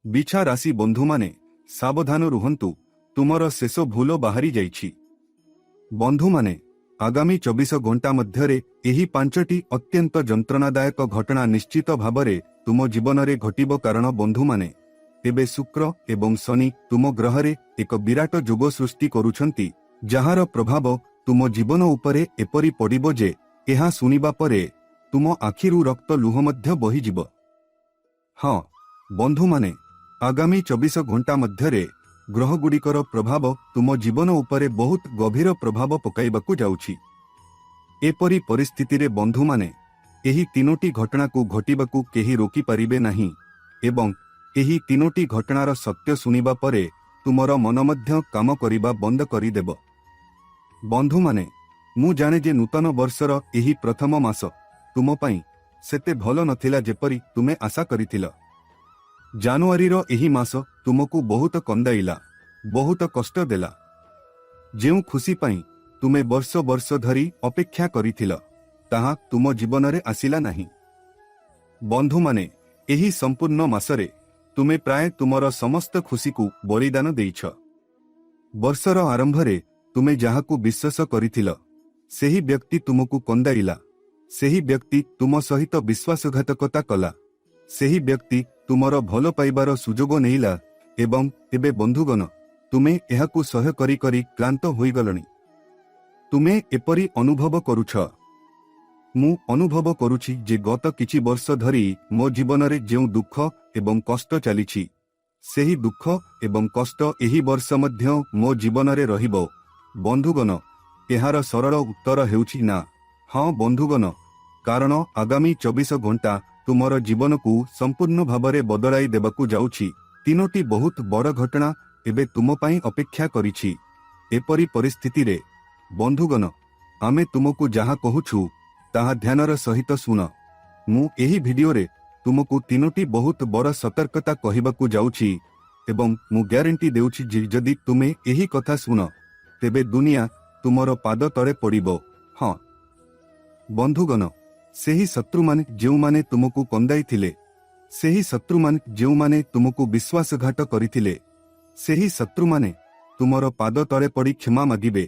ବିଛା ରାଶି ବନ୍ଧୁମାନେ ସାବଧାନ ରୁହନ୍ତୁ, ତୁମର ଶେଷ ଭୁଲ ବାହାରି ଯାଇଛି। ବନ୍ଧୁମାନେ, ଆଗାମୀ 24 ଘଣ୍ଟା ମଧ୍ୟରେ ଏହି 5ଟି ଅତ୍ୟନ୍ତ ଯନ୍ତ୍ରଣାଦାୟକ ଘଟଣା ନିଶ୍ଚିତ ଭାବରେ ତୁମ ଜୀବନରେ ଘଟିବ। କାରଣ ବନ୍ଧୁମାନେ, ଏବେ ଶୁକ୍ର ଏବଂ ଶନି ତୁମ ଗ୍ରହରେ ଏକ ବିରାଟ ଯୋଗ ସୃଷ୍ଟି କରୁଛନ୍ତି, ଯାହାର ପ୍ରଭାବ ତୁମ ଜୀବନ ଉପରେ ଏପରି ପଡ଼ିବ ଯେ ଏହା ଶୁଣିବା ପରେ ତୁମ ଆଖିରୁ ରକ୍ତ ଲୁହ ମଧ୍ୟ ବହିଯିବ। ହଁ ବନ୍ଧୁମାନେ, ଆଗାମୀ 24 ଘଣ୍ଟା ମଧ୍ୟରେ ଗ୍ରହଗୁଡ଼ିକର ପ୍ରଭାବ ତୁମ ଜୀବନ ଉପରେ ବହୁତ ଗଭୀର ପ୍ରଭାବ ପକାଇବାକୁ ଯାଉଛି। ଏପରି ପରିସ୍ଥିତିରେ ବନ୍ଧୁମାନେ, ଏହି 3ଟି ଘଟଣାକୁ ଘଟିବାକୁ କେହି ରୋକିପାରିବେ ନାହିଁ ଏବଂ ଏହି 3ଟି ଘଟଣାର ସତ୍ୟ ଶୁଣିବା ପରେ ତୁମର ମନ ମଧ୍ୟ କାମ କରିବା ବନ୍ଦ କରିଦେବ। ବନ୍ଧୁମାନେ, ମୁଁ ଜାଣେ ଯେ ନୂତନ ବର୍ଷର ଏହି ପ୍ରଥମ ମାସ ତୁମ ପାଇଁ ସେତେ ଭଲ ନଥିଲା ଯେପରି ତୁମେ ଆଶା କରିଥିଲ। ଜାନୁଆରୀର ଏହି ମାସ ତୁମକୁ ବହୁତ କନ୍ଦାଇଲା, ବହୁତ କଷ୍ଟ ଦେଲା। ଯେଉଁ ଖୁସି ପାଇଁ ତୁମେ ବର୍ଷ ବର୍ଷ ଧରି ଅପେକ୍ଷା କରିଥିଲ, ତାହା ତୁମ ଜୀବନରେ ଆସିଲା ନାହିଁ। ବନ୍ଧୁମାନେ, ଏହି ସମ୍ପୂର୍ଣ୍ଣ ମାସରେ ତୁମେ ପ୍ରାୟ ତୁମର ସମସ୍ତ ଖୁସିକୁ ବଳିଦାନ ଦେଇଛ। ବର୍ଷର ଆରମ୍ଭରେ ତୁମେ ଯାହାକୁ ବିଶ୍ୱାସ କରିଥିଲ, ସେହି ବ୍ୟକ୍ତି ତୁମକୁ କନ୍ଦାଇଲା। ସେହି ବ୍ୟକ୍ତି ତୁମ ସହିତ ବିଶ୍ୱାସଘାତକତା କଲା। ସେହି ବ୍ୟକ୍ତି ତୁମର ଭଲ ପାଇବାର ସୁଯୋଗ ନେଇଲା ଏବଂ ଏବେ ବନ୍ଧୁଗଣ, ତୁମେ ଏହାକୁ ସହ୍ୟ କରି କରି କ୍ଳାନ୍ତ ହୋଇଗଲଣି। ତୁମେ ଏପରି ଅନୁଭବ କରୁଛ। ମୁଁ ଅନୁଭବ କରୁଛି ଯେ ଗତ କିଛି ବର୍ଷ ଧରି ମୋ ଜୀବନରେ ଯେଉଁ ଦୁଃଖ ଏବଂ କଷ୍ଟ ଚାଲିଛି, ସେହି ଦୁଃଖ ଏବଂ କଷ୍ଟ ଏହି ବର୍ଷ ମଧ୍ୟ ମୋ ଜୀବନରେ ରହିବ। ବନ୍ଧୁଗଣ, ଏହାର ସରଳ ଉତ୍ତର ହେଉଛି ନା। ହଁ ବନ୍ଧୁଗଣ, କାରଣ ଆଗାମୀ 24 ଘଣ୍ଟା ତୁମର ଜୀବନକୁ ସମ୍ପୂର୍ଣ୍ଣ ଭାବରେ ବଦଳାଇ ଦେବାକୁ ଯାଉଛି। 3ଟି ବହୁତ ବଡ଼ ଘଟଣା ଏବେ ତୁମ ପାଇଁ ଅପେକ୍ଷା କରିଛି। ଏପରି ପରିସ୍ଥିତିରେ ବନ୍ଧୁଗଣ, ଆମେ ତୁମକୁ ଯାହା କହୁଛୁ ତାହା ଧ୍ୟାନର ସହିତ ଶୁଣ। ମୁଁ ଏହି ଭିଡିଓରେ ତୁମକୁ 3ଟି ବହୁତ ବଡ଼ ସତର୍କତା କହିବାକୁ ଯାଉଛି ଏବଂ ମୁଁ ଗ୍ୟାରେଣ୍ଟି ଦେଉଛି ଯେ ଯଦି ତୁମେ ଏହି କଥା ଶୁଣ, ତେବେ ଦୁନିଆ ତୁମର ପାଦ ତଳେ ପଡ଼ିବ। ହଁ ବନ୍ଧୁଗଣ, ସେହି ଶତ୍ରୁମାନେ ଯେଉଁମାନେ ତୁମକୁ କନ୍ଦାଇଥିଲେ, ସେହି ଶତ୍ରୁମାନେ ଯେଉଁମାନେ ତୁମକୁ ବିଶ୍ୱାସଘାତ କରିଥିଲେ, ସେହି ଶତ୍ରୁମାନେ ତୁମର ପାଦ ତଳେ ପଡ଼ି କ୍ଷମା ମାଗିବେ,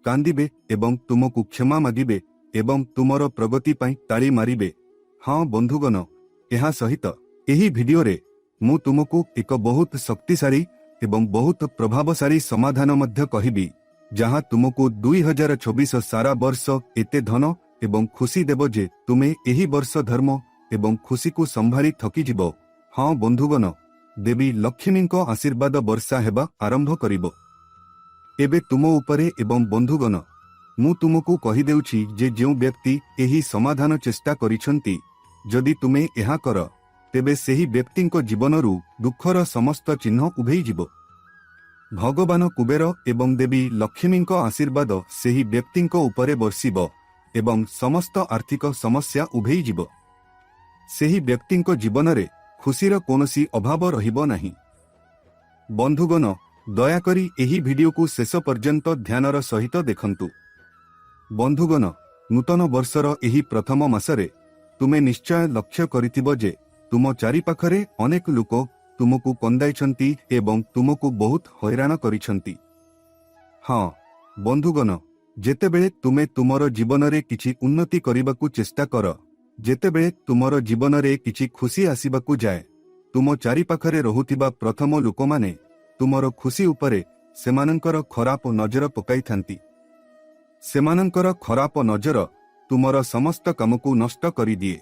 କାନ୍ଦିବେ ଏବଂ ତୁମକୁ କ୍ଷମା ମାଗିବେ ଏବଂ ତୁମର ପ୍ରଗତି ପାଇଁ ତାଳି ମାରିବେ। ହଁ ବନ୍ଧୁଗଣ, ଏହା ସହିତ ଏହି ଭିଡିଓରେ ମୁଁ ତୁମକୁ ଏକ ବହୁତ ଶକ୍ତିଶାଳୀ ଏବଂ ବହୁତ ପ୍ରଭାବଶାଳୀ ସମାଧାନ ମଧ୍ୟ କହିବି, ଯାହା ତୁମକୁ 2024 ସାରା ବର୍ଷ ଏତେ ଧନ ଏବଂ ଖୁସି ଦେବ ଯେ ତୁମେ ଏହି ବର୍ଷ ଧର୍ମ ଏବଂ ଖୁସିକୁ ସମ୍ଭାଳି ଥକିଯିବ। ହଁ ବନ୍ଧୁଗଣ, ଦେବୀ ଲକ୍ଷ୍ମୀଙ୍କ ଆଶୀର୍ବାଦ ବର୍ଷା ହେବା ଆରମ୍ଭ କରିବ ଏବେ ତୁମ ଉପରେ। ଏବଂ ବନ୍ଧୁଗଣ, ମୁଁ ତୁମକୁ କହିଦେଉଛି ଯେ ଯେଉଁ ବ୍ୟକ୍ତି ଏହି ସମାଧାନ ଚେଷ୍ଟା କରିଛନ୍ତି, ଯଦି ତୁମେ ଏହା କର, ତେବେ ସେହି ବ୍ୟକ୍ତିଙ୍କ ଜୀବନରୁ ଦୁଃଖର ସମସ୍ତ ଚିହ୍ନ ଉଭେଇଯିବ। ଭଗବାନ କୁବେର ଏବଂ ଦେବୀ ଲକ୍ଷ୍ମୀଙ୍କ ଆଶୀର୍ବାଦ ସେହି ବ୍ୟକ୍ତିଙ୍କ ଉପରେ ବର୍ଷିବ ଏବଂ ସମସ୍ତ ଆର୍ଥିକ ସମସ୍ୟା ଉଭେଇଯିବ। ସେହି ବ୍ୟକ୍ତିଙ୍କ ଜୀବନରେ ଖୁସିର କୌଣସି ଅଭାବ ରହିବ ନାହିଁ। ବନ୍ଧୁଗଣ, ଦୟାକରି ଏହି ଭିଡିଓକୁ ଶେଷ ପର୍ଯ୍ୟନ୍ତ ଧ୍ୟାନର ସହିତ ଦେଖନ୍ତୁ। ବନ୍ଧୁଗଣ, ନୂତନ ବର୍ଷର ଏହି ପ୍ରଥମ ମାସରେ ତୁମେ ନିଶ୍ଚୟ ଲକ୍ଷ୍ୟ କରିଥିବ ଯେ ତୁମ ଚାରିପାଖରେ ଅନେକ ଲୋକ ତୁମକୁ କନ୍ଦାଇଛନ୍ତି ଏବଂ ତୁମକୁ ବହୁତ ହଇରାଣ କରିଛନ୍ତି। ହଁ ବନ୍ଧୁଗଣ, ଯେତେବେଳେ ତୁମେ ତୁମର ଜୀବନରେ କିଛି ଉନ୍ନତି କରିବାକୁ ଚେଷ୍ଟା କର, ଯେତେବେଳେ ତୁମର ଜୀବନରେ କିଛି ଖୁସି ଆସିବାକୁ ଯାଏ, ତୁମ ଚାରିପାଖରେ ରହୁଥିବା ପ୍ରଥମ ଲୋକମାନେ ତୁମର ଖୁସି ଉପରେ ସେମାନଙ୍କର ଖରାପ ନଜର ପକାଇଥାନ୍ତି। ସେମାନଙ୍କର ଖରାପ ନଜର ତୁମର ସମସ୍ତ କାମକୁ ନଷ୍ଟ କରିଦିଏ।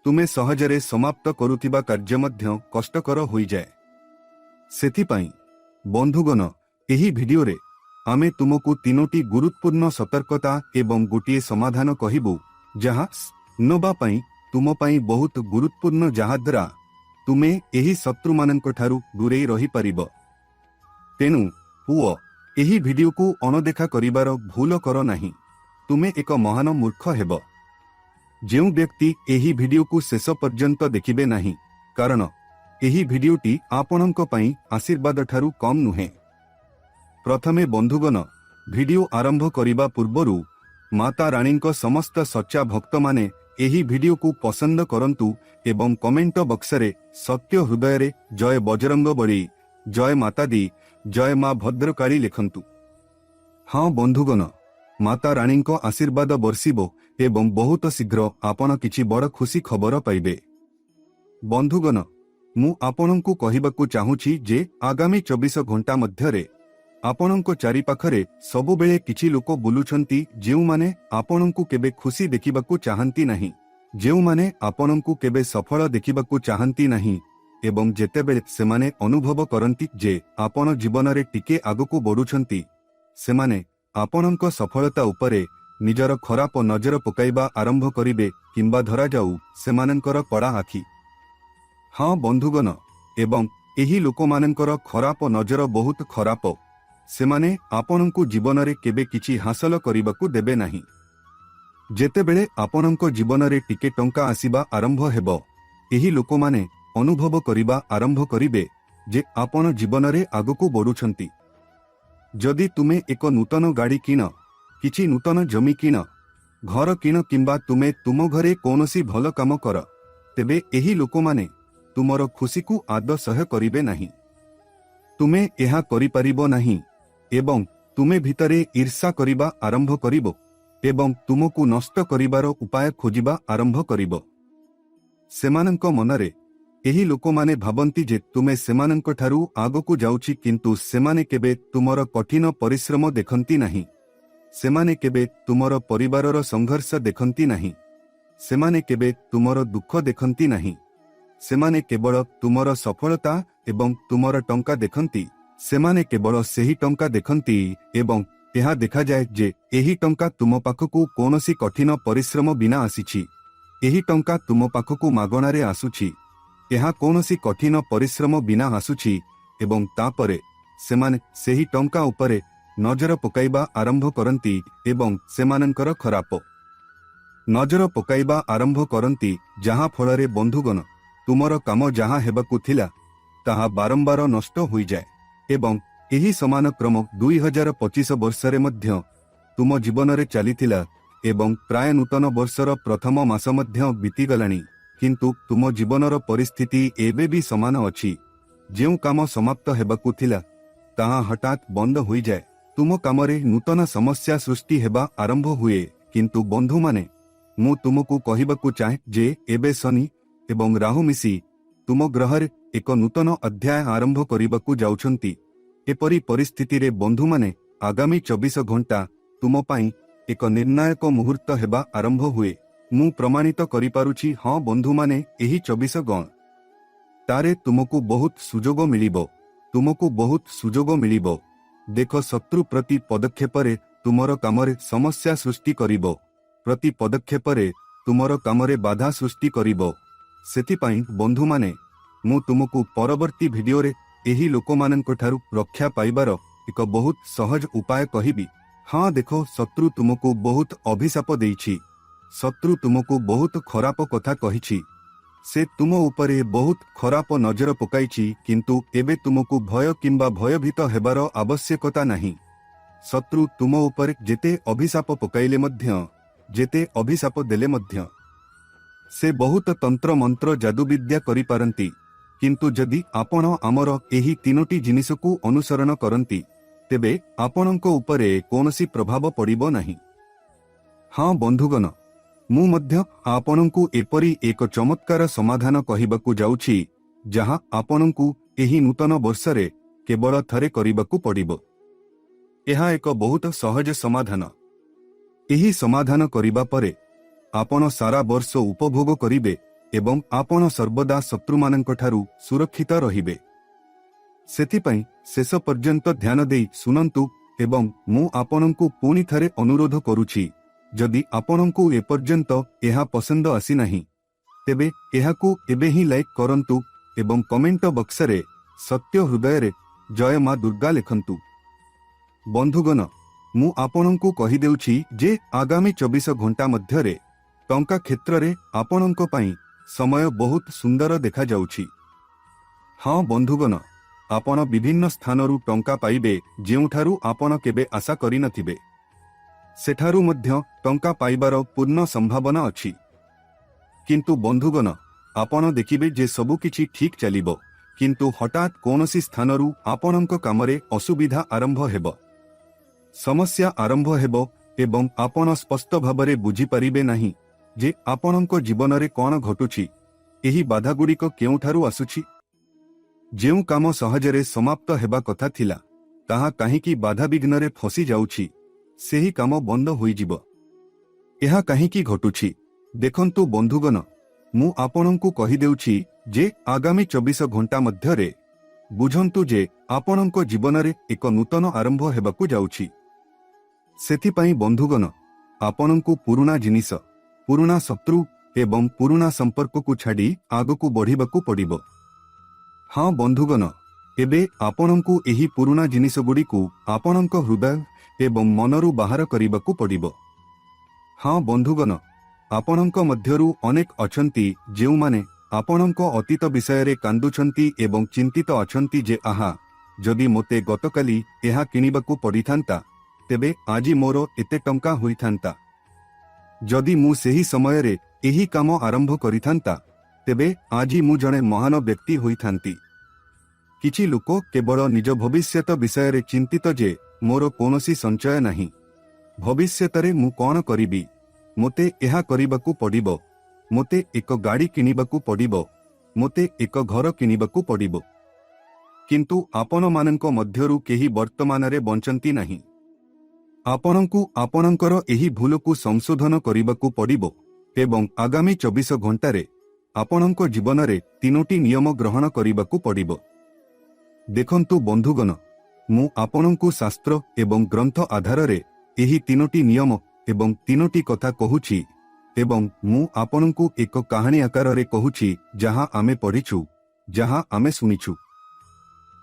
ତୁମେ ସହଜରେ ସମାପ୍ତ କରୁଥିବା କାର୍ଯ୍ୟ ମଧ୍ୟ କଷ୍ଟକର ହୋଇଯାଏ। ସେଥିପାଇଁ ବନ୍ଧୁଗଣ, ଏହି ଭିଡିଓରେ ଆମେ ତୁମକୁ 3ଟି ଗୁରୁତ୍ୱପୂର୍ଣ୍ଣ ସତର୍କତା ଏବଂ ଗୋଟିଏ ସମାଧାନ କହିବୁ, ଯାହା ନେବା ପାଇଁ ତୁମ ପାଇଁ ବହୁତ ଗୁରୁତ୍ୱପୂର୍ଣ୍ଣ, ଯାହାଦ୍ୱାରା ତୁମେ ଏହି ଶତ୍ରୁମାନଙ୍କଠାରୁ ଦୂରେଇ ରହିପାରିବ। ତେଣୁ ପୁଅ, ଏହି ଭିଡିଓକୁ ଅଣଦେଖା କରିବାର ଭୁଲ କର ନାହିଁ। ତୁମେ ଏକ ମହାନ ମୂର୍ଖ ହେବ ଯେଉଁ ବ୍ୟକ୍ତି ଏହି ଭିଡିଓକୁ ଶେଷ ପର୍ଯ୍ୟନ୍ତ ଦେଖିବେ ନାହିଁ, କାରଣ ଏହି ଭିଡିଓଟି ଆପଣଙ୍କ ପାଇଁ ଆଶୀର୍ବାଦଠାରୁ କମ୍ ନୁହେଁ। ପ୍ରଥମେ ବନ୍ଧୁଗଣ, ଭିଡିଓ ଆରମ୍ଭ କରିବା ପୂର୍ବରୁ ମାତା ରାଣୀଙ୍କ ସମସ୍ତ ସଚ୍ଚା ଭକ୍ତମାନେ ଏହି ଭିଡିଓକୁ ପସନ୍ଦ କରନ୍ତୁ ଏବଂ କମେଣ୍ଟ ବକ୍ସରେ ସତ୍ୟ ହୃଦୟରେ ଜୟ ବଜରଙ୍ଗ ବଳି, ଜୟ ମାତା ଦି, ଜୟ ମା ଭଦ୍ରକାଳୀ ଲେଖନ୍ତୁ। ହଁ ବନ୍ଧୁଗଣ, ମାତା ରାଣୀଙ୍କ ଆଶୀର୍ବାଦ ବର୍ଷିବ ଏବଂ ବହୁତ ଶୀଘ୍ର ଆପଣ କିଛି ବଡ଼ ଖୁସି ଖବର ପାଇବେ। ବନ୍ଧୁଗଣ, ମୁଁ ଆପଣଙ୍କୁ କହିବାକୁ ଚାହୁଁଛି ଯେ ଆଗାମୀ 24 ଘଣ୍ଟା ମଧ୍ୟରେ ଆପଣଙ୍କ ଚାରିପାଖରେ ସବୁବେଳେ କିଛି ଲୋକ ବୁଲୁଛନ୍ତି ଯେଉଁମାନେ ଆପଣଙ୍କୁ କେବେ ଖୁସି ଦେଖିବାକୁ ଚାହାନ୍ତି ନାହିଁ, ଯେଉଁମାନେ ଆପଣଙ୍କୁ କେବେ ସଫଳ ଦେଖିବାକୁ ଚାହାନ୍ତି ନାହିଁ ଏବଂ ଯେତେବେଳେ ସେମାନେ ଅନୁଭବ କରନ୍ତି ଯେ ଆପଣ ଜୀବନରେ ଟିକେ ଆଗକୁ ବଢୁଛନ୍ତି, ସେମାନେ ଆପଣଙ୍କ ସଫଳତା ଉପରେ ନିଜର ଖରାପ ନଜର ପକାଇବା ଆରମ୍ଭ କରିବେ କିମ୍ବା ଧରାଯାଉ ସେମାନଙ୍କର କଡ଼ା ଆଖି। ହଁ ବନ୍ଧୁଗଣ, ଏବଂ ଏହି ଲୋକମାନଙ୍କର ଖରାପ ନଜର ବହୁତ ଖରାପ। ସେମାନେ ଆପଣଙ୍କୁ ଜୀବନରେ କେବେ କିଛି ହାସଲ କରିବାକୁ ଦେବେ ନାହିଁ। ଯେତେବେଳେ ଆପଣଙ୍କ ଜୀବନରେ ଟିକେ ଟଙ୍କା ଆସିବା ଆରମ୍ଭ ହେବ, ଏହି ଲୋକମାନେ ଅନୁଭବ କରିବା ଆରମ୍ଭ କରିବେ ଯେ ଆପଣ ଜୀବନରେ ଆଗକୁ ବଢୁଛନ୍ତି। ଯଦି ତୁମେ ଏକ ନୂତନ ଗାଡ଼ି କିଣ, କିଛି ନୂତନ ଜମି କିଣ, ଘର କିଣ କିମ୍ବା ତୁମେ ତୁମ ଘରେ କୌଣସି ଭଲ କାମ କର, ତେବେ ଏହି ଲୋକମାନେ ତୁମର ଖୁସିକୁ ଆଦୌ ସହ୍ୟ କରିବେ ନାହିଁ। ତୁମେ ଏହା କରିପାରିବ ନାହିଁ ଏବଂ ତୁମେ ଭିତରେ ଈର୍ଷା କରିବା ଆରମ୍ଭ କରିବ ଏବଂ ତୁମକୁ ନଷ୍ଟ କରିବାର ଉପାୟ ଖୋଜିବା ଆରମ୍ଭ କରିବ। ସେମାନଙ୍କ ମନରେ ଏହି ଲୋକମାନେ ଭାବନ୍ତି ଯେ ତୁମେ ସେମାନଙ୍କଠାରୁ ଆଗକୁ ଯାଉଛି, କିନ୍ତୁ ସେମାନେ କେବେ ତୁମର କଠିନ ପରିଶ୍ରମ ଦେଖନ୍ତି ନାହିଁ। ସେମାନେ କେବେ ତୁମର ପରିବାରର ସଂଘର୍ଷ ଦେଖନ୍ତି ନାହିଁ। ସେମାନେ କେବେ ତୁମର ଦୁଃଖ ଦେଖନ୍ତି ନାହିଁ। ସେମାନେ କେବଳ ତୁମର ସଫଳତା ଏବଂ ତୁମର ଟଙ୍କା ଦେଖନ୍ତି। ସେମାନେ କେବଳ ସେହି ଟଙ୍କା ଦେଖନ୍ତି ଏବଂ ଏହା ଦେଖାଯାଏ ଯେ ଏହି ଟଙ୍କା ତୁମ ପାଖକୁ କୌଣସି କଠିନ ପରିଶ୍ରମ ବିନା ଆସିଛି। ଏହି ଟଙ୍କା ତୁମ ପାଖକୁ ମାଗଣାରେ ଆସୁଛି। ଏହା କୌଣସି କଠିନ ପରିଶ୍ରମ ବିନା ଆସୁଛି ଏବଂ ତାପରେ ସେମାନେ ସେହି ଟଙ୍କା ଉପରେ ନଜର ପକାଇବା ଆରମ୍ଭ କରନ୍ତି ଏବଂ ସେମାନଙ୍କର ଖରାପ ନଜର ପକାଇବା ଆରମ୍ଭ କରନ୍ତି, ଯାହା ଫଳରେ ବନ୍ଧୁଗଣ, ତୁମର କାମ ଯାହା ହେବାକୁ ଥିଲା ତାହା ବାରମ୍ବାର ନଷ୍ଟ ହୋଇଯାଏ ଏବଂ ଏହି ସମାନ କ୍ରମ 2025 ବର୍ଷରେ ମଧ୍ୟ ତୁମ ଜୀବନରେ ଚାଲିଥିଲା ଏବଂ ପ୍ରାୟ ନୂତନ ବର୍ଷର ପ୍ରଥମ ମାସ ମଧ୍ୟ ବିତିଗଲାଣି, କିନ୍ତୁ ତୁମ ଜୀବନର ପରିସ୍ଥିତି ଏବେ ବି ସମାନ ଅଛି। ଯେଉଁ କାମ ସମାପ୍ତ ହେବାକୁ ଥିଲା ତାହା ହଠାତ୍ ବନ୍ଦ ହୋଇଯାଏ। ତୁମ କାମରେ ନୂତନ ସମସ୍ୟା ସୃଷ୍ଟି ହେବା ଆରମ୍ଭ ହୁଏ। କିନ୍ତୁ ବନ୍ଧୁମାନେ, ମୁଁ ତୁମକୁ କହିବାକୁ ଚାହେଁ ଯେ ଏବେ ଶନି ଏବଂ ରାହୁ ମିଶି ତୁମ ଗ୍ରହରେ ଏକ ନୂତନ ଅଧ୍ୟାୟ ଆରମ୍ଭ କରିବାକୁ ଯାଉଛନ୍ତି। ଏପରି ପରିସ୍ଥିତିରେ ବନ୍ଧୁମାନେ ଆଗାମୀ 24 ଘଣ୍ଟା ତୁମ ପାଇଁ ଏକ ନିର୍ଣ୍ଣାୟକ ମୁହୂର୍ତ୍ତ ହେବା ଆରମ୍ଭ ହୁଏ। ମୁଁ ପ୍ରମାଣିତ କରିପାରୁଛି, ହଁ ବନ୍ଧୁମାନେ, ଏହି 24 ଘଣ୍ଟାରେ ତୁମକୁ ବହୁତ ସୁଯୋଗ ମିଳିବ। ତୁମକୁ ବହୁତ ସୁଯୋଗ ମିଳିବ। ଦେଖ, ଶତ୍ରୁ ପ୍ରତି ପଦକ୍ଷେପରେ ତୁମର କାମରେ ସମସ୍ୟା ସୃଷ୍ଟି କରିବ। ପ୍ରତି ପଦକ୍ଷେପରେ ତୁମର କାମରେ ବାଧା ସୃଷ୍ଟି କରିବ। ସେଥିପାଇଁ ବନ୍ଧୁମାନେ, ମୁଁ ତୁମକୁ ପରବର୍ତ୍ତୀ ଭିଡିଓରେ ଏହି ଲୋକମାନଙ୍କଠାରୁ ରକ୍ଷା ପାଇବାର ଏକ ବହୁତ ସହଜ ଉପାୟ କହିବି। ହଁ ଦେଖ, ଶତ୍ରୁ ତୁମକୁ ବହୁତ ଅଭିଶାପ ଦେଇଛି। ଶତ୍ରୁ ତୁମକୁ ବହୁତ ଖରାପ କଥା କହିଛି। ସେ ତୁମ ଉପରେ ବହୁତ ଖରାପ ନଜର ପକାଇଛି, କିନ୍ତୁ ଏବେ ତୁମକୁ ଭୟ କିମ୍ବା ଭୟଭୀତ ହେବାର ଆବଶ୍ୟକତା ନାହିଁ। ଶତ୍ରୁ ତୁମ ଉପରେ ଯେତେ ଅଭିଶାପ ପକାଇଲେ ମଧ୍ୟ, ଯେତେ ଅଭିଶାପ ଦେଲେ ମଧ୍ୟ, ସେ ବହୁତ ତନ୍ତ୍ର ମନ୍ତ୍ର ଯାଦୁବିଦ୍ୟା କରିପାରନ୍ତି, କିନ୍ତୁ ଯଦି ଆପଣ ଆମର ଏହି 3ଟି ଜିନିଷକୁ ଅନୁସରଣ କରନ୍ତି, ତେବେ ଆପଣଙ୍କ ଉପରେ କୌଣସି ପ୍ରଭାବ ପଡ଼ିବ ନାହିଁ। ହଁ ବନ୍ଧୁଗଣ, ମୁଁ ମଧ୍ୟ ଆପଣଙ୍କୁ ଏପରି ଏକ ଚମତ୍କାର ସମାଧାନ କହିବାକୁ ଯାଉଛି, ଯାହା ଆପଣଙ୍କୁ ଏହି ନୂତନ ବର୍ଷରେ କେବଳ ଥରେ କରିବାକୁ ପଡ଼ିବ। ଏହା ଏକ ବହୁତ ସହଜ ସମାଧାନ। ଏହି ସମାଧାନ କରିବା ପରେ ଆପଣ ସାରା ବର୍ଷ ଉପଭୋଗ କରିବେ ଏବଂ ଆପଣ ସର୍ବଦା ଶତ୍ରୁମାନଙ୍କଠାରୁ ସୁରକ୍ଷିତ ରହିବେ। ସେଥିପାଇଁ ଶେଷ ପର୍ଯ୍ୟନ୍ତ ଧ୍ୟାନ ଦେଇ ଶୁଣନ୍ତୁ ଏବଂ ମୁଁ ଆପଣଙ୍କୁ ପୁଣି ଥରେ ଅନୁରୋଧ କରୁଛି, ଯଦି ଆପଣଙ୍କୁ ଏପର୍ଯ୍ୟନ୍ତ ଏହା ପସନ୍ଦ ଆସିନାହିଁ, ତେବେ ଏହାକୁ ଏବେ ହିଁ ଲାଇକ୍ କରନ୍ତୁ ଏବଂ କମେଣ୍ଟ ବକ୍ସରେ ସତ୍ୟ ହୃଦୟରେ ଜୟ ମା ଦୁର୍ଗା ଲେଖନ୍ତୁ। ବନ୍ଧୁଗଣ, ମୁଁ ଆପଣଙ୍କୁ କହିଦେଉଛି ଯେ ଆଗାମୀ 24 ଘଣ୍ଟା ମଧ୍ୟରେ ଟଙ୍କା କ୍ଷେତ୍ରରେ ଆପଣଙ୍କ ପାଇଁ ସମୟ ବହୁତ ସୁନ୍ଦର ଦେଖାଯାଉଛି। ହଁ ବନ୍ଧୁଗଣ, ଆପଣ ବିଭିନ୍ନ ସ୍ଥାନରୁ ଟଙ୍କା ପାଇବେ ଯେଉଁଠାରୁ ଆପଣ କେବେ ଆଶା କରିନଥିବେ। ସେଠାରୁ ମଧ୍ୟ ଟଙ୍କା ପାଇବାର ପୂର୍ଣ୍ଣ ସମ୍ଭାବନା ଅଛି। किंतु बंधुगण आपण देखिबे जे सबु किछि ठीक चलिबो किंतु हठात कोनोसी स्थानरू आपणक कामरे असुविधा आरंभ हेबो समस्या आरंभ हेबो एवं आपण स्पष्ट भाबरे बुझी परिबे नाही जे आपणक जीवन रे कोन घटुछि एही बाधागुड़िक केउठारु आसुछि जेउ काम सहजरे समाप्त हेबा कथा थिला ताहा काहीकि बाधा विघ्नरे फसी जाउछि सेही काम बंद होई जिवो एहा काहीकि घटुछि देखंतु बंधुगण मु आपणंकु कहि देउछि जे आगामी 24 घंटा मध्यरे बुझंतु जे आपणंक जीवनरे एक नूतन आरंभ हेबाकु जाउछि सेथि पई बंधुगण आपणंकु पुरुणा जिनिस पुरुणा शत्रु एवं पुरुणा संपर्क को छाड़ी आगकु बढ़िबाकु पड़िबो हाँ बंधुगण एबे आपणंकु एही पुरुणा जिनिस गुड़िकु आपणंक हृदय एवं मनरु बाहर करिबाकु पड़िबो हाँ बंधुगण आपणंक मध्यरु अनेक अछंती जेउमाने आपणंक अतीत विषय कांदुछंती एवं चिंतित अछंती जे आहा जदि मोते गतकाली एहा किनिबाकु पड़िथांता तेबे आजी मोर एते टंका होइथांता जदि मु सेही समय रे एही काम आरंभ करिथांता तेबे आजी मु जणे महान व्यक्ति होइथांती किछि लोक केवल निज भविष्यत विषय रे चिंतित जे मोर कोनोसी संचय नाही भविष्यतरे मु कोन करिबी मोते एहा करिबाकु पड़िबो मोते एक गाड़ी किनिबाकु पड़िबो मोते एक घर किनिबाकु पड़िबो किंतु आपण माननक मध्यरु केही वर्तमान रे बंचंती नाही आपणंकु आपणंकर एही भूलकु संशोधन करिबाकु पड़िबो एवं आगामी 24 घंटारे आपणंक जीवन रे तीनोटी नियम ग्रहण करिबाकु पड़िबो देखंतु बंधुगण मु आपणंकु शास्त्र एवं ग्रंथ आधार रे एही तीनोटी नियम एवं तीनोटी कथा कहूछि एवं मु आपणंकु एक कहानी आकार रे कहूछि जहां आमे पढ़िछु जहां आमे सुनिछु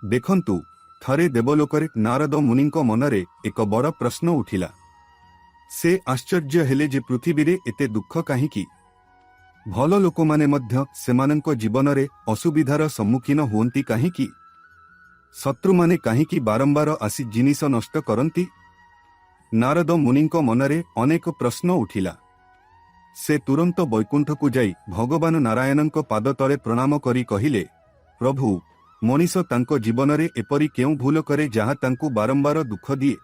देखंतु थरे देवलोकरे नारद मुनिंक मनरे एक बड़ प्रश्न उठिला से आश्चर्य हेले जे पृथ्वी रे एते दुख काहीकि भल लोक माने मध्य सेमानंक जीवन रे असुविधार सम्मुखीन हुअंती काहीकि शत्रु माने काहीकि बारंबार आसी जिनिस नष्ट करंती नारद मुनिंक मनरे अनेक प्रश्न उठिला से तुरंत वैकुंठ को जाई भगवान नारायणंक पाद तले प्रणाम करी कहिले प्रभु मनीष तांको जीवन रे एपरी केउ भूल करे जहा तांको बारंबार दुख दिए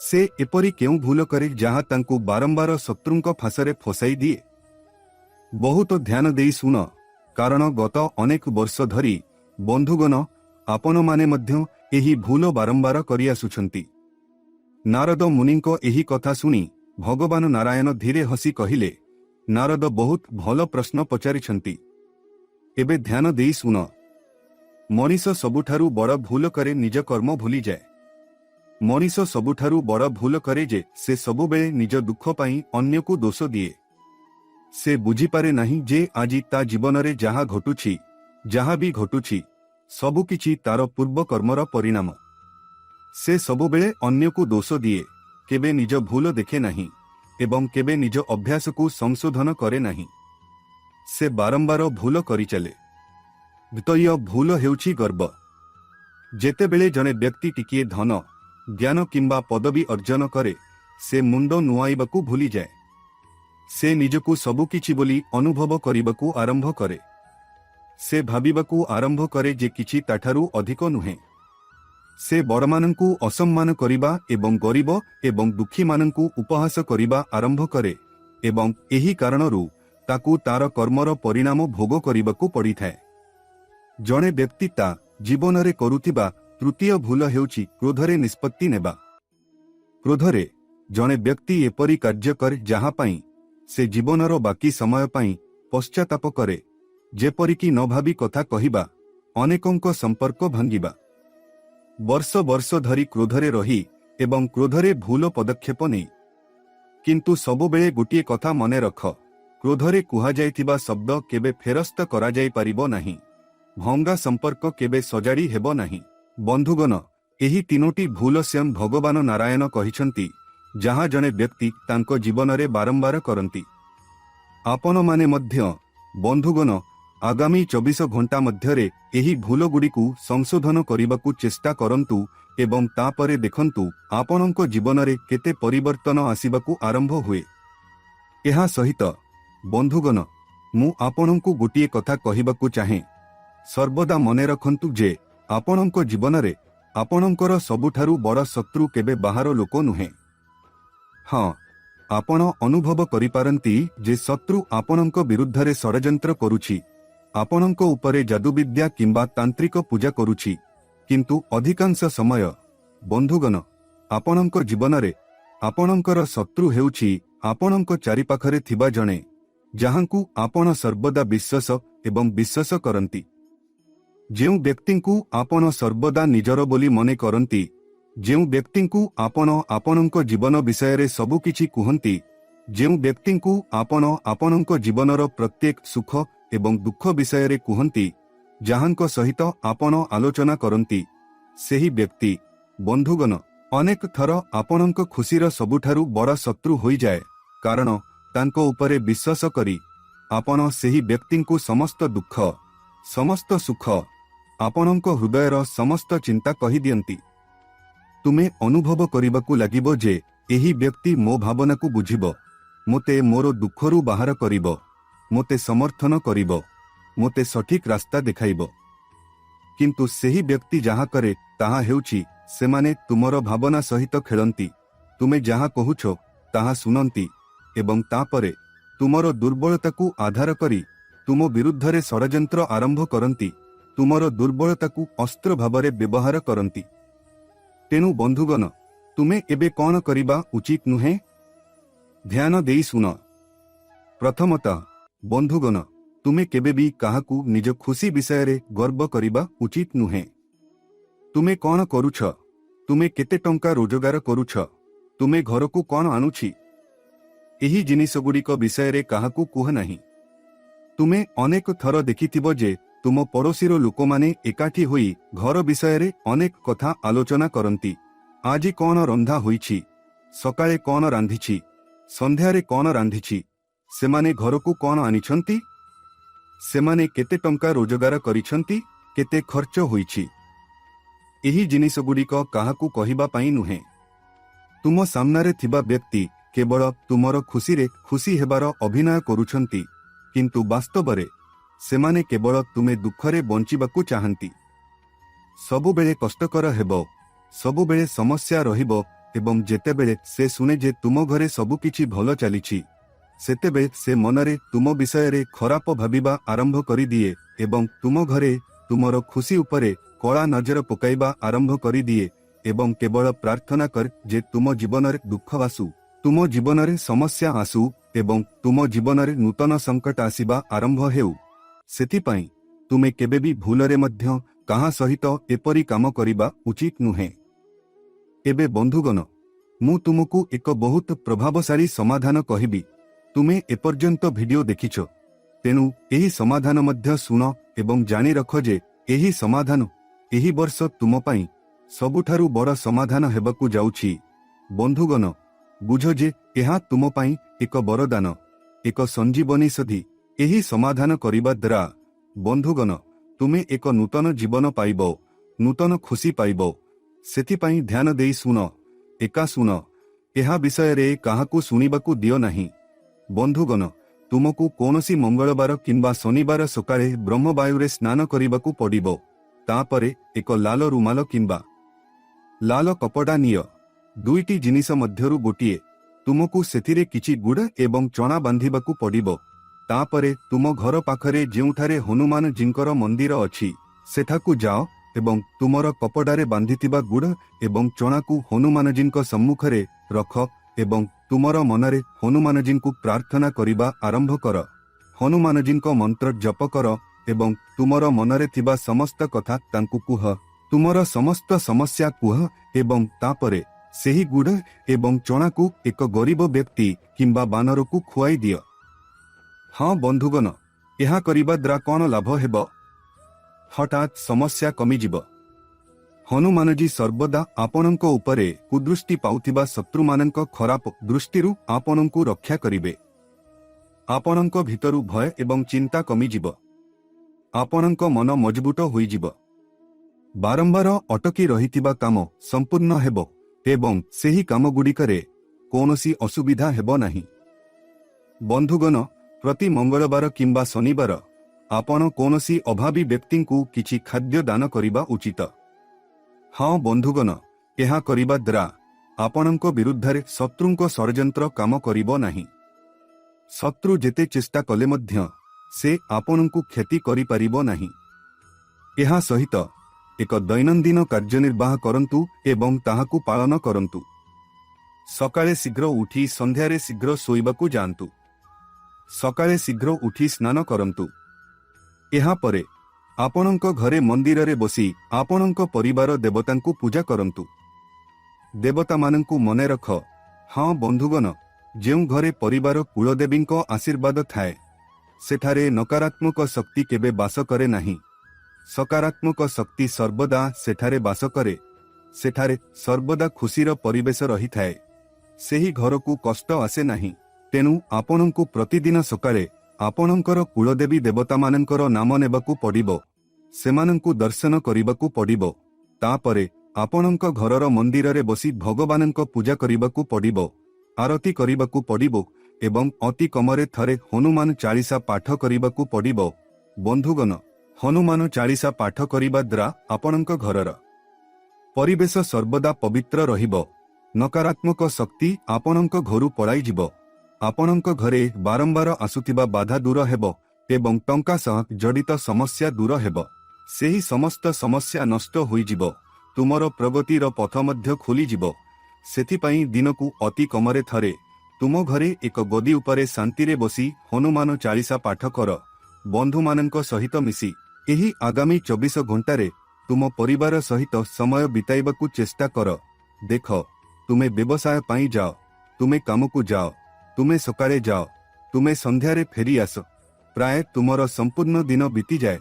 से एपरी केउ भूल करे जहा तांको बारंबार शत्रुंक फासरे फसाई दिए बहुत ध्यान देई सुन कारण गत अनेक वर्ष धरी बंधुगण आपण माने मध्य एही भूल बारंबार करि आसुछंती नारद मुनिंक एही कथा सुनी भगवान नारायण धीरे हसी कहिले नारद बहुत भल प्रश्न पचारिछंती एबे ध्यान देई सुन मनीष सबुठारु बड़ भूल करे निज कर्म भूली जाए मनीष सबुठारु बड़ भूल करे जे से सबुबेले निज दुख पाई अन्य को दोष दिए से बुझी पारे नहीं जे आजी ता जीवन रे जहा घटुछि जहा भी घटुछि सबु किछि तार पूर्व कर्मर परिणाम से सबुबेले अन्य को दोष दिए केबे निज भूल देखे नहीं एवं केबे निज अभ्यास को संशोधन करे नहीं से बारंबार भूल करि चले द्वितीय भूल हेउछि गर्व जेतेबेले जने व्यक्ति टिकिए धन ज्ञान किंबा पदवी अर्जन करे से मुंड नुआइबाकू भूली जाए से निजकू सबु किछि बोली अनुभव करिबाकू आरंभ करे से भाबिबाकू आरंभ करे जे किछि ताठारू अधिक नुहे से बड़मानंकू असम्मान करिबा एवं गरीब एवं दुखी मानंकू उपहास करिबा आरंभ करे एवं एही कारणरू ताकू तार कर्मर परिणाम भोग करिबाकू पड़िथाए जणे व्यक्ति ता जीवन रे करुथिबा तृतीय भूल हेउछि क्रोधरे निष्पत्ति नेबा क्रोधरे जणे व्यक्ति एपरी कार्य करे जहा पाई से जीवनर बाकी समय पाई पश्चाताप करे जेपरिकी न भाबी कथा कहिबा अनेकंक संपर्क भांगिबा वर्ष वर्ष धरी क्रोधरे रही एवं क्रोधरे भूल पदक्षेप नहीं किंतु सबुबेले गोटिए कथा मने रख क्रोधरे कुहा जाइथिबा शब्द केबे फेरस्त करा जाई परिबो नाही भंगा संपर्क केबे सजाड़ी हेबो नाही बंधुगण एही तीनोटी भूल स्वयं भगवान नारायण कहिसंती जहा जने व्यक्ति तांको जीवन रे बारंबार करंती आपण माने मध्य बंधुगण आगामी 24 घंटा मध्यरे एही भूल गुड़िकु संशोधन करिबाकू चेष्टा करंतु एवं तापरे देखंतु आपणक जीवन रे केते परिवर्तन आसीबाकू आरंभ हुए एहा सहित बंधुगण ମୁଁ ଆପଣଙ୍କୁ ଗୋଟିଏ କଥା କହିବାକୁ ଚାହେଁ, ସର୍ବଦା ମନେ ରଖନ୍ତୁ ଯେ ଆପଣଙ୍କ ଜୀବନରେ ଆପଣଙ୍କର ସବୁଠାରୁ ବଡ଼ ଶତ୍ରୁ କେବେ ବାହାର ଲୋକ ନୁହେଁ। ହଁ, ଆପଣ ଅନୁଭବ କରିପାରନ୍ତି ଯେ ଶତ୍ରୁ ଆପଣଙ୍କ ବିରୁଦ୍ଧରେ ଷଡ଼ଯନ୍ତ୍ର କରୁଛି, ଆପଣଙ୍କ ଉପରେ ଯାଦୁବିଦ୍ୟା କିମ୍ବା ତାନ୍ତ୍ରିକ ପୂଜା କରୁଛି, କିନ୍ତୁ ଅଧିକାଂଶ ସମୟ ବନ୍ଧୁଗଣ, ଆପଣଙ୍କ ଜୀବନରେ ଆପଣଙ୍କର ଶତ୍ରୁ ହେଉଛି ଆପଣଙ୍କ ଚାରିପାଖରେ ଥିବା ଜଣେ ଯାହାଙ୍କୁ ଆପଣ ସର୍ବଦା ବିଶ୍ୱାସ ଏବଂ ବିଶ୍ୱାସ କରନ୍ତି। ଯେଉଁ ବ୍ୟକ୍ତିଙ୍କୁ ଆପଣ ସର୍ବଦା ନିଜର ବୋଲି ମନେ କରନ୍ତି, ଯେଉଁ ବ୍ୟକ୍ତିଙ୍କୁ ଆପଣ ଆପଣଙ୍କ ଜୀବନ ବିଷୟରେ ସବୁକିଛି କୁହନ୍ତି, ଯେଉଁ ବ୍ୟକ୍ତିଙ୍କୁ ଆପଣ ଆପଣଙ୍କ ଜୀବନର ପ୍ରତ୍ୟେକ ସୁଖ ଏବଂ ଦୁଃଖ ବିଷୟରେ କୁହନ୍ତି, ଯାହାଙ୍କ ସହିତ ଆପଣ ଆଲୋଚନା କରନ୍ତି, ସେହି ବ୍ୟକ୍ତି ବନ୍ଧୁଗଣ ଅନେକ ଥର ଆପଣଙ୍କ ଖୁସିର ସବୁଠାରୁ ବଡ଼ ଶତ୍ରୁ ହୋଇଯାଏ, କାରଣ ତାଙ୍କ ଉପରେ ବିଶ୍ୱାସ କରି ଆପଣ ସେହି ବ୍ୟକ୍ତିଙ୍କୁ ସମସ୍ତ ଦୁଃଖ, ସମସ୍ତ ସୁଖ, ଆପଣଙ୍କ ହୃଦୟର ସମସ୍ତ ଚିନ୍ତା କହିଦିଅନ୍ତି। ତୁମେ ଅନୁଭବ କରିବାକୁ ଲାଗିବ ଯେ ଏହି ବ୍ୟକ୍ତି ମୋ ଭାବନାକୁ ବୁଝିବ, ମୋତେ ମୋର ଦୁଃଖରୁ ବାହାର କରିବ, ମୋତେ ସମର୍ଥନ କରିବ, ମୋତେ ସଠିକ୍ ରାସ୍ତା ଦେଖାଇବ। କିନ୍ତୁ ସେହି ବ୍ୟକ୍ତି ଯାହା କରେ ତାହା ହେଉଛି ସେମାନେ ତୁମର ଭାବନା ସହିତ ଖେଳନ୍ତି, ତୁମେ ଯାହା କହୁଛ ତାହା ଶୁଣନ୍ତି ଏବଂ ତାପରେ ତୁମର ଦୁର୍ବଳତାକୁ ଆଧାର କରି ତୁମ ବିରୁଦ୍ଧରେ ଷଡ଼ଯନ୍ତ୍ର ଆରମ୍ଭ କରନ୍ତି, ତୁମର ଦୁର୍ବଳତାକୁ ଅସ୍ତ୍ର ଭାବରେ ବ୍ୟବହାର କରନ୍ତି। ତେଣୁ ବନ୍ଧୁଗଣ, ତୁମେ ଏବେ କ'ଣ କରିବା ଉଚିତ ନୁହେଁ? ଧ୍ୟାନ ଦେଇ ଶୁଣ। ପ୍ରଥମତଃ ବନ୍ଧୁଗଣ, ତୁମେ କେବେ ବି କାହାକୁ ନିଜ ଖୁସି ବିଷୟରେ ଗର୍ବ କରିବା ଉଚିତ ନୁହେଁ। ତୁମେ କ'ଣ କରୁଛ, ତୁମେ କେତେ ଟଙ୍କା ରୋଜଗାର କରୁଛ, ତୁମେ ଘରକୁ କ'ଣ ଆଣୁଛି, ଏହି ଜିନିଷଗୁଡ଼ିକ ବିଷୟରେ କାହାକୁ କୁହ ନାହିଁ। ତୁମେ ଅନେକ ଥର ଦେଖିଥିବ ଯେ ତୁମ ପଡ଼ୋଶୀର ଲୋକମାନେ ଏକାଠି ହୋଇ ଘର ବିଷୟରେ ଅନେକ କଥା ଆଲୋଚନା କରନ୍ତି। ଆଜି କ'ଣ ରନ୍ଧା ହୋଇଛି, ସକାଳେ କ'ଣ ରାନ୍ଧିଛି, ସନ୍ଧ୍ୟାରେ କ'ଣ ରାନ୍ଧିଛି, ସେମାନେ ଘରକୁ କ'ଣ ଆଣିଛନ୍ତି, ସେମାନେ କେତେ ଟଙ୍କା ରୋଜଗାର କରିଛନ୍ତି, କେତେ ଖର୍ଚ୍ଚ ହୋଇଛି। ଏହି ଜିନିଷଗୁଡ଼ିକ କାହାକୁ କହିବା ପାଇଁ ନୁହେଁ। ତୁମ ସାମ୍ନାରେ ଥିବା ବ୍ୟକ୍ତି କେବଳ ତୁମର ଖୁସିରେ ଖୁସି ହେବାର ଅଭିନୟ କରୁଛନ୍ତି, କିନ୍ତୁ ବାସ୍ତବରେ ସେମାନେ କେବଳ ତୁମେ ଦୁଃଖରେ ବଞ୍ଚିବାକୁ ଚାହାନ୍ତି। ସବୁବେଳେ କଷ୍ଟକର ହେବ, ସବୁବେଳେ ସମସ୍ୟା ରହିବ ଏବଂ ଯେତେବେଳେ ସେ ଶୁଣେ ଯେ ତୁମ ଘରେ ସବୁକିଛି ଭଲ ଚାଲିଛି, ସେତେବେଳେ ସେ ମନରେ ତୁମ ବିଷୟରେ ଖରାପ ଭାବିବା ଆରମ୍ଭ କରିଦିଏ ଏବଂ ତୁମ ଘରେ ତୁମର ଖୁସି ଉପରେ କଳା ନଜର ପକାଇବା ଆରମ୍ଭ କରିଦିଏ ଏବଂ କେବଳ ପ୍ରାର୍ଥନା କରେ ଯେ ତୁମ ଜୀବନରେ ଦୁଃଖ ଆସୁ, ତୁମ ଜୀବନରେ ସମସ୍ୟା ଆସୁ ଏବଂ ତୁମ ଜୀବନରେ ନୂତନ ସଙ୍କଟ ଆସିବା ଆରମ୍ଭ ହେଉ। ସେଥିପାଇଁ ତୁମେ କେବେ ବି ଭୁଲରେ ମଧ୍ୟ କାହା ସହିତ ଏପରି କାମ କରିବା ଉଚିତ ନୁହେଁ। ଏବେ ବନ୍ଧୁଗଣ, ମୁଁ ତୁମକୁ ଏକ ବହୁତ ପ୍ରଭାବଶାଳୀ ସମାଧାନ କହିବି। ତୁମେ ଏପର୍ଯ୍ୟନ୍ତ ଭିଡିଓ ଦେଖିଛ, ତେଣୁ ଏହି ସମାଧାନ ମଧ୍ୟ ଶୁଣ ଏବଂ ଜାଣି ରଖ ଯେ ଏହି ସମାଧାନ ଏହି ବର୍ଷ ତୁମ ପାଇଁ ସବୁଠାରୁ ବଡ଼ ସମାଧାନ ହେବାକୁ ଯାଉଛି। ବନ୍ଧୁଗଣ, ବୁଝ ଯେ ଏହା ତୁମ ପାଇଁ ଏକ ବରଦାନ, ଏକ ସଞ୍ଜୀବନୀ ସଧି। ଏହି ସମାଧାନ କରିବା ଦ୍ୱାରା ବନ୍ଧୁଗଣ ତୁମେ ଏକ ନୂତନ ଜୀବନ ପାଇବ, ନୂତନ ଖୁସି ପାଇବ। ସେଥିପାଇଁ ଧ୍ୟାନ ଦେଇ ଶୁଣ, ଏକା ଶୁଣ, ଏହା ବିଷୟରେ କାହାକୁ ଶୁଣିବାକୁ ଦିଅ ନାହିଁ। ବନ୍ଧୁଗଣ, ତୁମକୁ କୌଣସି ମଙ୍ଗଳବାର କିମ୍ବା ଶନିବାର ସକାଳେ ବ୍ରହ୍ମବାୟୁରେ ସ୍ନାନ କରିବାକୁ ପଡ଼ିବ। ତାପରେ ଏକ ଲାଲ ରୁମାଲ କିମ୍ବା ଲାଲ କପଡ଼ା ନିଅ। ଦୁଇଟି ଜିନିଷ ମଧ୍ୟରୁ ଗୋଟିଏ, ତୁମକୁ ସେଥିରେ କିଛି ଗୁଡ଼ ଏବଂ ଚଣା ବାନ୍ଧିବାକୁ ପଡ଼ିବ। ତାପରେ ତୁମ ଘର ପାଖରେ ଯେଉଁଠାରେ ହନୁମାନଜୀଙ୍କର ମନ୍ଦିର ଅଛି ସେଠାକୁ ଯାଅ ଏବଂ ତୁମର କପଡ଼ାରେ ବାନ୍ଧିଥିବା ଗୁଡ଼ ଏବଂ ଚଣାକୁ ହନୁମାନଜୀଙ୍କ ସମ୍ମୁଖରେ ରଖ ଏବଂ ତୁମର ମନରେ ହନୁମାନଜୀଙ୍କୁ ପ୍ରାର୍ଥନା କରିବା ଆରମ୍ଭ କର। ହନୁମାନଜୀଙ୍କ ମନ୍ତ୍ର ଜପ କର ଏବଂ ତୁମର ମନରେ ଥିବା ସମସ୍ତ କଥା ତାଙ୍କୁ କୁହ। ତୁମର ସମସ୍ତ ସମସ୍ୟା କୁହ ଏବଂ ତାପରେ ସେହି ଗୁଡ଼ ଏବଂ ଚଣାକୁ ଏକ ଗରିବ ବ୍ୟକ୍ତି କିମ୍ବା ବାନରକୁ ଖୁଆଇ ଦିଅ। ହଁ ବନ୍ଧୁଗଣ, ଏହା କରିବା ଦ୍ୱାରା କ'ଣ ଲାଭ ହେବ? ହଠାତ୍ ସମସ୍ୟା କମିଯିବ। ହନୁମାନଜୀ ସର୍ବଦା ଆପଣଙ୍କ ଉପରେ କୁଦୃଷ୍ଟି ପାଉଥିବା ଶତ୍ରୁମାନଙ୍କ ଖରାପ ଦୃଷ୍ଟିରୁ ଆପଣଙ୍କୁ ରକ୍ଷା କରିବେ। ଆପଣଙ୍କ ଭିତରୁ ଭୟ ଏବଂ ଚିନ୍ତା କମିଯିବ। ଆପଣଙ୍କ ମନ ମଜବୁତ ହୋଇଯିବ। ବାରମ୍ବାର ଅଟକି ରହିଥିବା କାମ ସମ୍ପୂର୍ଣ୍ଣ ହେବ ଏବଂ ସେହି କାମଗୁଡ଼ିକରେ କୌଣସି ଅସୁବିଧା ହେବ ନାହିଁ। ବନ୍ଧୁଗଣ, प्रति मंगलवार किंबा शनिवार आपण कौनसी अभावी व्यक्ति को किछि खाद्य दान करिबा उचित। हाँ बंधुगण, यह करिबा द्वारा आपणक विरुद्धरे शत्रुंक षड्यंत्र काम करिबो नाही। शत्रु जेते चेष्टा कले मध्य से आपणकु क्षति करि परिबो नाही। यह सहित एक दैनंदिन कार्यनिर्वाह करंतु एवं ताहाकु पालन करंतु। सकाळे शीघ्र उठी संध्यारे शीघ्र सोइबाकु जांतु। सकाळे शीघ्र उठी स्नान करंतु। एहा परे आपणक घरे मंदिर रे बसी आपणक परिवार देवतांकु पूजा करंतु। देवता मानंकु मने रख। हाँ बंधुगण, जेउ घरे परिवार कुलदेवींक आशीर्वाद थाए सेठारे नकारात्मक शक्ति केबे बास करे नाही। सकारात्मक शक्ति सर्वदा सेठारे बास करे। सेठारे सर्वदा खुशीर परिवेश रही थाए। सेही घरकु कष्ट आसे नाही। तेनु आपणंकु प्रतिदिन सकाळे आपणंकर कुलदेवी देवता मानंकर नाम नेबाकु पड़िबो। सेमानंकु दर्शन करिबाकु पड़िबो। तापरे आपणंक घरर मंदिर रे बसी भगवानंक पूजा करिबाकु पड़िबो। आरती करिबाकु पड़िबो एवं अति कमरे थरे हनुमान चालीसा पाठ करिबाकु पड़िबो। बंधुगण, हनुमान चालीसा पाठ करिबा द्वारा आपणंक घरर परिवेश सर्वदा पवित्र रहिबो। नकारात्मक शक्ति आपणंक घरु पळाई जिवो। आपणंक घरे बारंबार आसुथिबा बाधा दूर हेबो एवं टंका सह जडित समस्या दूर हेबो। सेही समस्त समस्या नष्ट होई जिवो। तुमर प्रगतिर पथ मध्य खोली जिवो। सेथिपाई दिनकु अति कमरे थरे तुम घरे एक गदी उपरे शांति रे बसी हनुमान चालीसा पाठ कर। बंधु मानंक सहित मिसी एही आगामी 24 घंटारे तुम परिवार सहित समय बिताइबाकु चेष्टा कर। देख, तुमे व्यवसाय पाई जाओ, तुमे कामकु जाओ, तुमे सकाळे जाओ, तुमे संध्यारे फेरी आस। प्राय तुमर संपूर्ण दिन बीती जाए।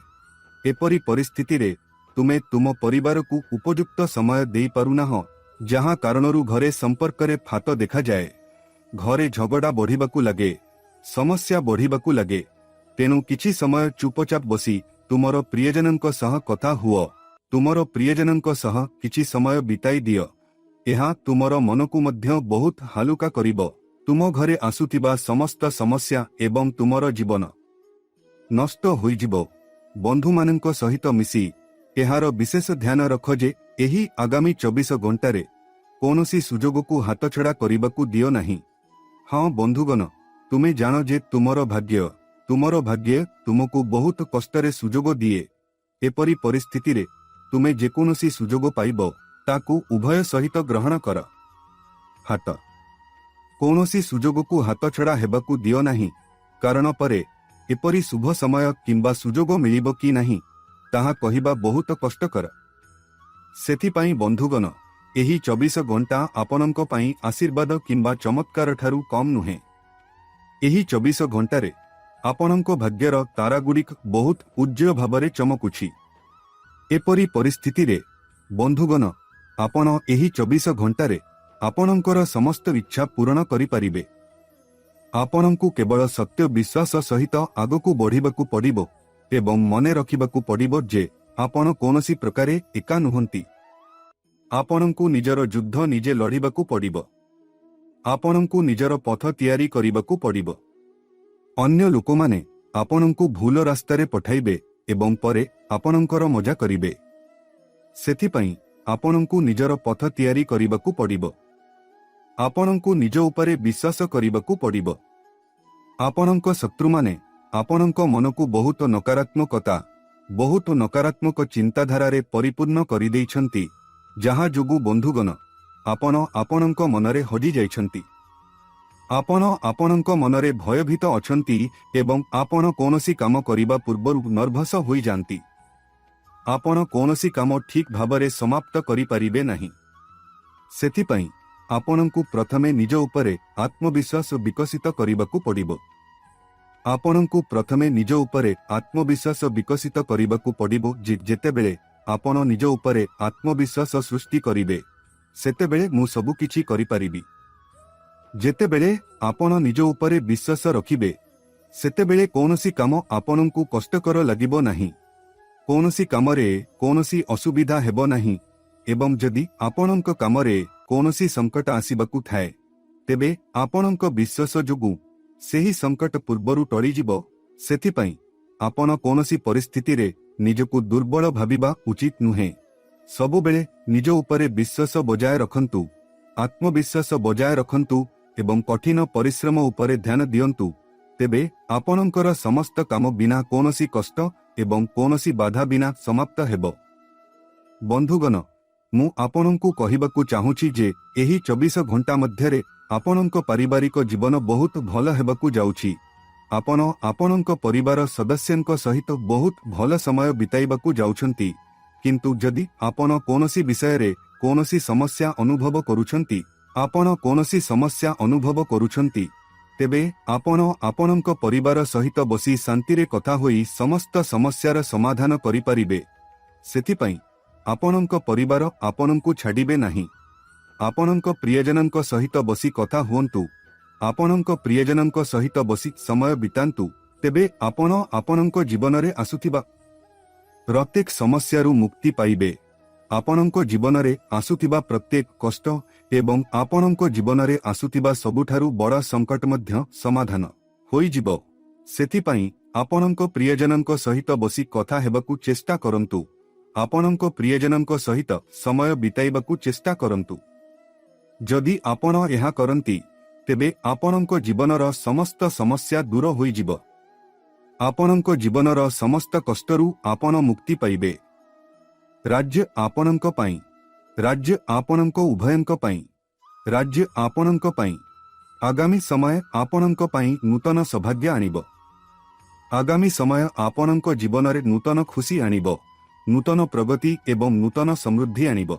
एपरी परिस्थिति रे तुमे तुम परिवार को उपयुक्त समय देई पारुनाह, जहाँ कारणरू घरे संपर्क रे फात देखा जाए। घरे झगड़ा बढ़िबाकु लगे, समस्या बढ़िबाकु लगे। तेणु किछि समय चुपचाप बसी तुमर प्रियजनंक सह कथा हुओ। तुमर प्रियजनंक सह किछि समय बिताई दियो। एहा तुमर मनकु मध्य बहुत हालुका करिबो। तुम घरे आसुथिबा समस्त समस्या एवं तुमर जीवन नष्ट होई जिवो। बंधु मानंक सहित मिसी एहार विशेष ध्यान रख जे एही आगामी 24 घंटारे कौनसी सुजोग को हाथछड़ा करिबाकु दियो नाही। हाँ बंधुगण, तुमे जानो जे तुमर भाग्य तुमको बहुत कष्टरे सुजोग दिए। एपरी परिस्थिति रे तुमे जेकोनसी सुजोग पाइबो ताकु उभय सहित ग्रहण कर। हाथ कौनसी सुजोग को हाथछड़ा हेबाकु दियो नाही, कारण परे एपरी शुभ समय किंबा सुजोग मिलिबो कि नाही ताहा कहिबा बहुत कष्टकर। सेथिपाई बंधुगण, एही 24 घंटा आपणंक पाई आशीर्वाद किंबा चमत्कार ठारू कम नुहे। एही 24 घंटारे आपणंक भाग्यर तारागुड़िक बहुत उज्जवल भावरे चमकुछि। एपरी परिस्थिति रे बंधुगण, आपण एही 24 घंटारे आपणंकर समस्त इच्छा पूर्ण करि परिबे। आपणंकु केवल सत्य विश्वास सहित आगकु बढ़िबाकु पड़िबो एवं मने रखिबाकु पड़िबो जे आपण कौनसी प्रकारे एका नुहंती। आपणंकु निजर युद्ध निजे लड़िबाकु पड़िबो। आपणंकु निजर पथ तैयारी करिबाकु पड़िबो। अन्य लोकमाने आपणंकु भूल रास्तारे पठाइबे एवं परे आपणंकर मजा करिबे। सेथिपाई आपणंकु निजर पथ तैयारी करिबाकु पड़िबो। आपणंकु निज उपरे विश्वास करिबाकु पड़िबो। आपणंक शत्रुमाने आपणंक मनकु बहुत नकारात्मक चिंताधारा रे परिपूर्ण करि दैछंती, जहाँ जोगु बंधुगण आपणंक मनरे हजि जाइछंती। आपणंक मनरे भयभीत अछंती एवं आपण कौनसी काम करिबा पूर्वरु नर्भस होई जानती। आपण कौनसी काम ठीक भावरे समाप्त करि परिबे नाही। सेथिपाई आपणंकु प्रथमे निज उपरे आत्मविश्वास विकसित करिबाकु पड़िबो। आपणंकु प्रथमे निज उपरे आत्मविश्वास विकसित करिबाकु पड़िबो। जेतेबेले आपण निज उपरे आत्मविश्वास सृष्टि करिबे, सेतेबेले मु सबु किछि करि परिबी। जेतेबेले आपण निज उपरे विश्वास रखिबे, सेतेबेले कौनसी काम आपणंकु कष्टकर लागिबो नाही। कौनसी कामरे कौनसी असुविधा हेबो नाही। एवं जदि आपणंक कामरे कौनसी संकट आसिबाकु थाए, तेबे आपणंक विश्वास जोगु ସେହି ସଂକଟ ପୂର୍ବରୁ ଟଳିଯିବ। ସେଥିପାଇଁ ଆପଣ କୌଣସି ପରିସ୍ଥିତିରେ ନିଜକୁ ଦୁର୍ବଳ ଭାବିବା ଉଚିତ ନୁହେଁ। ସବୁବେଳେ ନିଜ ଉପରେ ବିଶ୍ୱାସ ବଜାୟ ରଖନ୍ତୁ, ଆତ୍ମବିଶ୍ୱାସ ବଜାୟ ରଖନ୍ତୁ ଏବଂ କଠିନ ପରିଶ୍ରମ ଉପରେ ଧ୍ୟାନ ଦିଅନ୍ତୁ। ତେବେ ଆପଣଙ୍କର ସମସ୍ତ କାମ ବିନା କୌଣସି କଷ୍ଟ ଏବଂ କୌଣସି ବାଧା ବିନା ସମାପ୍ତ ହେବ। ବନ୍ଧୁଗଣ, ମୁଁ ଆପଣଙ୍କୁ କହିବାକୁ ଚାହୁଁଛି ଯେ ଏହି 24 ଘଣ୍ଟା ମଧ୍ୟରେ ଆପଣଙ୍କ ପାରିବାରିକ ଜୀବନ ବହୁତ ଭଲ ହେବାକୁ ଯାଉଛି। ଆପଣ ଆପଣଙ୍କ ପରିବାର ସଦସ୍ୟଙ୍କ ସହିତ ବହୁତ ଭଲ ସମୟ ବିତାଇବାକୁ ଯାଉଛନ୍ତି। କିନ୍ତୁ ଯଦି ଆପଣ କୌଣସି ବିଷୟରେ କୌଣସି ସମସ୍ୟା ଅନୁଭବ କରୁଛନ୍ତି, ତେବେ ଆପଣ ଆପଣଙ୍କ ପରିବାର ସହିତ ବସି ଶାନ୍ତିରେ କଥା ହୋଇ ସମସ୍ତ ସମସ୍ୟାର ସମାଧାନ କରିପାରିବେ। ସେଥିପାଇଁ ଆପଣଙ୍କ ପରିବାର ଆପଣଙ୍କୁ ଛାଡ଼ିବେ ନାହିଁ। ଆପଣଙ୍କ ପ୍ରିୟଜନଙ୍କ ସହିତ ବସି କଥା ହୁଅନ୍ତୁ, ଆପଣଙ୍କ ପ୍ରିୟଜନଙ୍କ ସହିତ ବସି ସମୟ ବିତାନ୍ତୁ। ତେବେ ଆପଣ ଆପଣଙ୍କ ଜୀବନରେ ଆସୁଥିବା ପ୍ରତ୍ୟେକ ସମସ୍ୟାରୁ ମୁକ୍ତି ପାଇବେ। ଆପଣଙ୍କ ଜୀବନରେ ଆସୁଥିବା ପ୍ରତ୍ୟେକ କଷ୍ଟ ଏବଂ ଆପଣଙ୍କ ଜୀବନରେ ଆସୁଥିବା ସବୁଠାରୁ ବଡ଼ ସଂକଟ ମଧ୍ୟ ସମାଧାନ ହୋଇଯିବ। ସେଥିପାଇଁ ଆପଣଙ୍କ ପ୍ରିୟଜନଙ୍କ ସହିତ ବସି କଥା ହେବାକୁ ଚେଷ୍ଟା କରନ୍ତୁ, ଆପଣଙ୍କ ପ୍ରିୟଜନଙ୍କ ସହିତ ସମୟ ବିତାଇବାକୁ ଚେଷ୍ଟା କରନ୍ତୁ। ଯଦି ଆପଣ ଏହା କରନ୍ତି, ତେବେ ଆପଣଙ୍କ ଜୀବନର ସମସ୍ତ ସମସ୍ୟା ଦୂର ହୋଇଯିବ। ଆପଣଙ୍କ ଜୀବନର ସମସ୍ତ କଷ୍ଟରୁ ଆପଣ ମୁକ୍ତି ପାଇବେ। ରାଜ୍ୟ ଆପଣଙ୍କ ପାଇଁ, ରାଜ୍ୟ ଆପଣଙ୍କ ଉଭୟଙ୍କ ପାଇଁ, ରାଜ୍ୟ ଆପଣଙ୍କ ପାଇଁ। ଆଗାମୀ ସମୟ ଆପଣଙ୍କ ପାଇଁ ନୂତନ ସୌଭାଗ୍ୟ ଆଣିବ। ଆଗାମୀ ସମୟ ଆପଣଙ୍କ ଜୀବନରେ ନୂତନ ଖୁସି ଆଣିବ, ନୂତନ ପ୍ରଗତି ଏବଂ ନୂତନ ସମୃଦ୍ଧି ଆଣିବ।